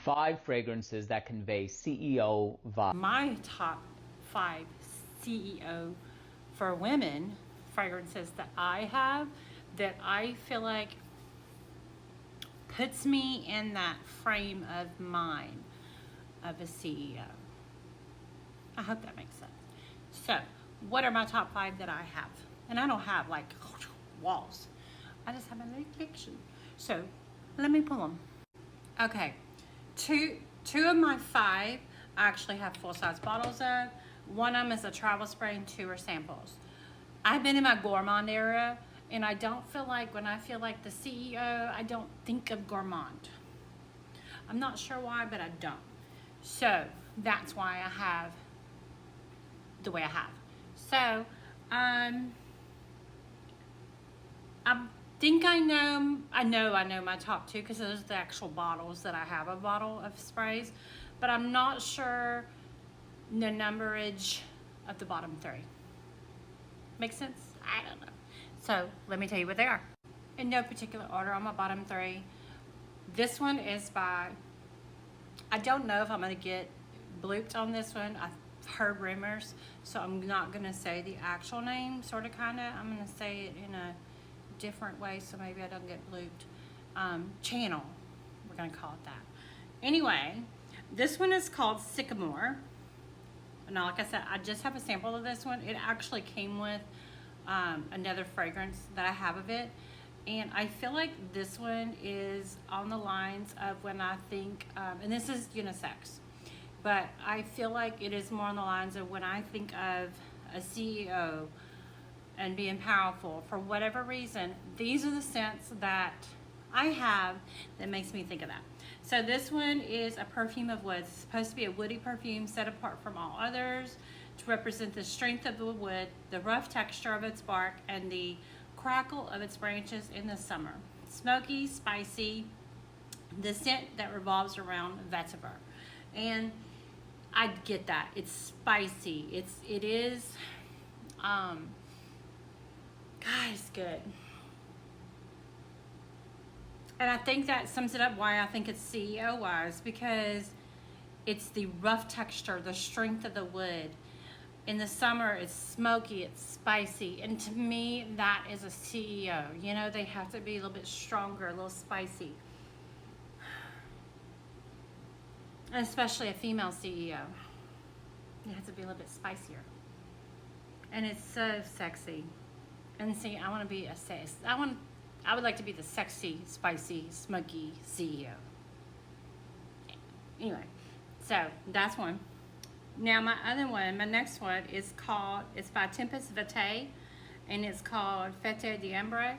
5 fragrances that convey CEO vibe. My top 5 CEO for women fragrances that I have that I feel like puts me in that frame of mind of a CEO. I hope that makes sense. So, what are my top 5 that I have? And I don't have like walls. I just have a little collection. So, let me pull them. Okay, two of my 5 I actually have full-size bottles of. One of them is a travel spray and 2 are samples. I've been in my gourmand era, and I don't feel like when I feel like the CEO, I don't think of gourmand. I'm not sure why, but I don't. So that's why I have the way I have. So I think I know my top 2 because those are the actual bottles that I have, a bottle of sprays, but I'm not sure the numberage of the bottom 3. Make sense? I don't know. So let me tell you what they are. In no particular order on my bottom 3. This one is by, I don't know if I'm going to get blooped on this one. I've heard rumors, so I'm not going to say the actual name, sort of, kind of. I'm going to say it in a different way, so maybe I don't get blooped. Channel, we're going to call it that. Anyway, this one is called Sycamore. Now, like I said, I just have a sample of this one. It actually came with another fragrance that I have of it. And I feel like this one is on the lines of when I think, and this is unisex, but I feel like it is more on the lines of when I think of a CEO and being powerful. For whatever reason, these are the scents that I have that makes me think of that. So this one is a perfume of wood. It's supposed to be a woody perfume set apart from all others to represent the strength of the wood, the rough texture of its bark, and the crackle of its branches in the summer. Smoky, spicy, the scent that revolves around vetiver. And I get that. It's spicy. It is, God, it's good. And I think that sums it up why I think it's CEO wise, because it's the rough texture, the strength of the wood. In the summer, it's smoky, it's spicy. And to me, that is a CEO. You know, they have to be a little bit stronger, a little spicy. And especially a female CEO. It has to be a little bit spicier. And it's so sexy. And see, I want to be I would like to be the sexy, spicy, smoky CEO. Anyway, so that's one. Now my other one, my next one is called, it's by Tempest Vitae, and it's called Fete d'Ambre.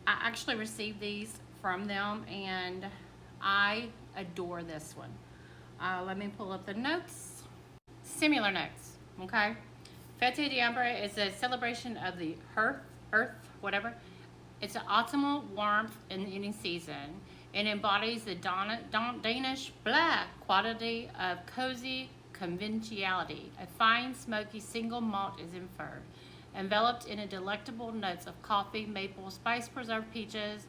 I actually received these from them, and I adore this one. Let me pull up the notes. Similar notes, okay? Fete d'Ambre is a celebration of the earth, whatever. It's an autumnal warmth in any season. It embodies the Danish quality of cozy conventionality. A fine, smoky single malt is inferred, enveloped in a delectable notes of coffee, maple, spice-preserved peaches.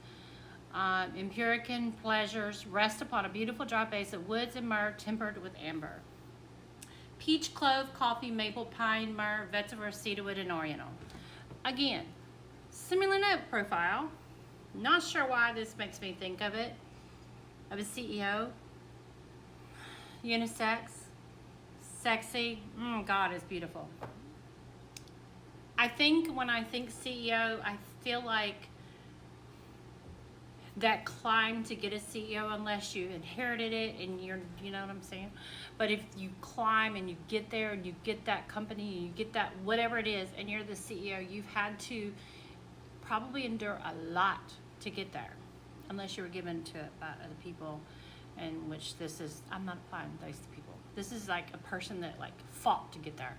Empirican pleasures rest upon a beautiful dry base of woods and myrrh tempered with amber. Peach, clove, coffee, maple, pine, myrrh, vetiver, cedarwood, and oriental. Again, similar note profile. Not sure why this makes me think of it. Of a CEO. Unisex. Sexy. God, it's beautiful. I think when I think CEO, I feel like that climb to get a CEO, unless you inherited it and you know what I'm saying? But if you climb and you get there and you get that company and you get that whatever it is and you're the CEO, you've had to probably endure a lot to get there, unless you were given to it by other people, in which this is, I'm not applying those to people. This is like a person that like fought to get there.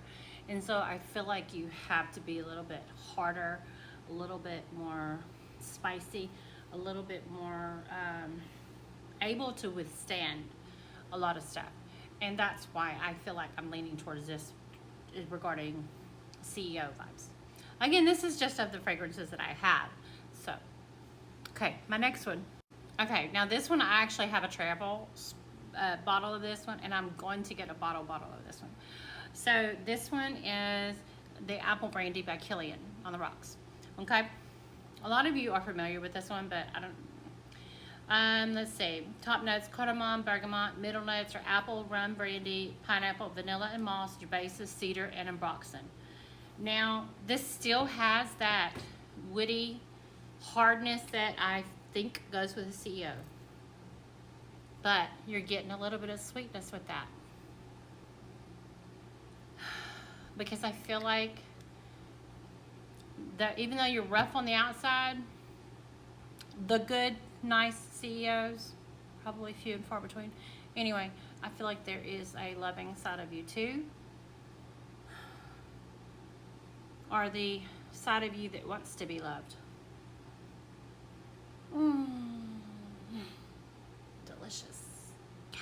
And so I feel like you have to be a little bit harder, a little bit more spicy, a little bit more able to withstand a lot of stuff. And that's why I feel like I'm leaning towards this regarding CEO vibes. Again, this is just of the fragrances that I have. So, okay, my next one. Okay, now this one I actually have a travel a bottle of this one, and I'm going to get a bottle of this one. So this one is the Apple Brandy by Killian on the rocks. Okay, a lot of you are familiar with this one, but I don't. Let's see. Top notes: cardamom, bergamot. Middle notes are apple, rum, brandy, pineapple, vanilla, and moss. Your base is cedar and ambroxan. Now, this still has that woody hardness that I think goes with the CEO. But you're getting a little bit of sweetness with that. Because I feel like that even though you're rough on the outside, the good, nice CEOs, probably few and far between. Anyway, I feel like there is a loving side of you too. Or the side of you that wants to be loved. Delicious. Yeah.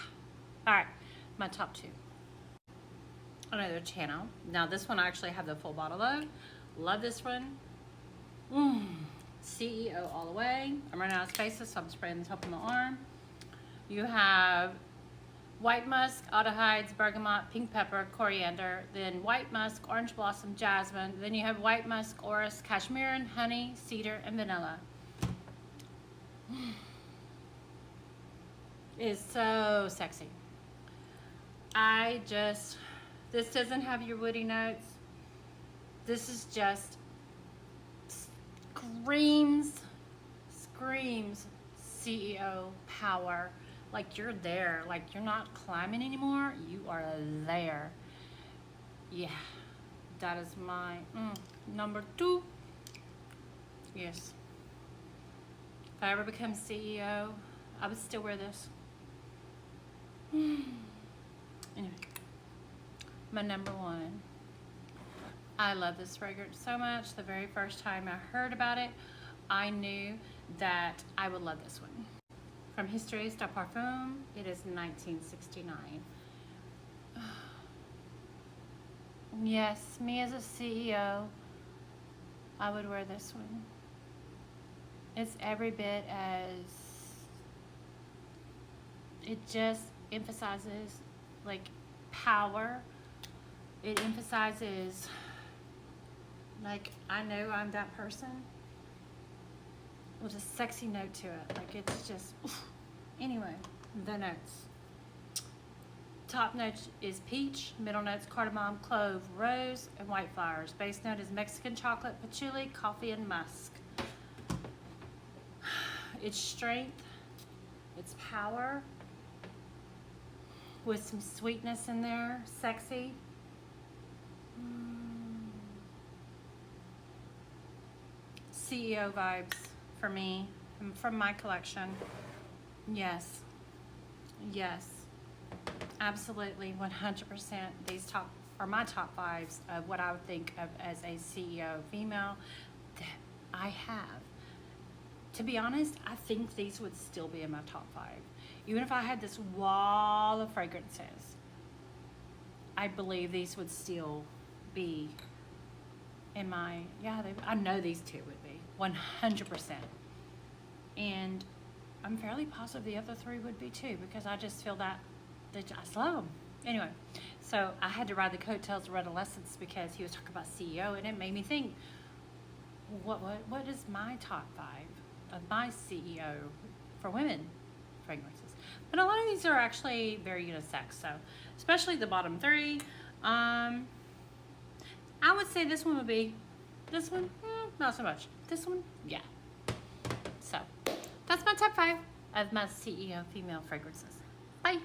All right, my top two. Another channel. Now this one I actually have the full bottle of. Love this one. CEO all the way. I'm running out of spaces, so I'm spraying the top of my arm. You have white musk, aldehydes, bergamot, pink pepper, coriander, then white musk, orange blossom, jasmine. Then you have white musk, orris, cashmere, honey, cedar, and vanilla. It's so sexy. This doesn't have your woody notes. This is just screams CEO power. Like you're there. Like you're not climbing anymore. You are there. Yeah, that is my number two. Yes. If I ever become CEO, I would still wear this. Anyway, my number one. I love this fragrance so much. The very first time I heard about it, I knew that I would love this one. From Histories de Parfum, it is 1969. Yes, me as a CEO, I would wear this one. It's every bit as, it just emphasizes like power. It emphasizes like, I know I'm that person with a sexy note to it. Like it's just, oof. Anyway, the notes. Top note is peach, middle notes cardamom, clove, rose, and white flowers. Base note is Mexican chocolate, patchouli, coffee, and musk. It's strength, it's power, with some sweetness in there, sexy. CEO vibes for me, from my collection. Yes, absolutely, 100%. These top are my top fives of what I would think of as a CEO female that I have. To be honest, I think these would still be in my top five. Even if I had this wall of fragrances, I believe these would still be in my, I know these two would be, 100%. And I'm fairly positive the other three would be too, because I just feel that I just love them. Anyway, so I had to ride the coattails of Redolescence because he was talking about CEO, and it made me think, what is my top five of my CEO for women fragrances? But a lot of these are actually very unisex, so especially the bottom three. I would say this one would be, this one, not so much. This one, yeah. So that's my top five of my CEO female fragrances. Bye.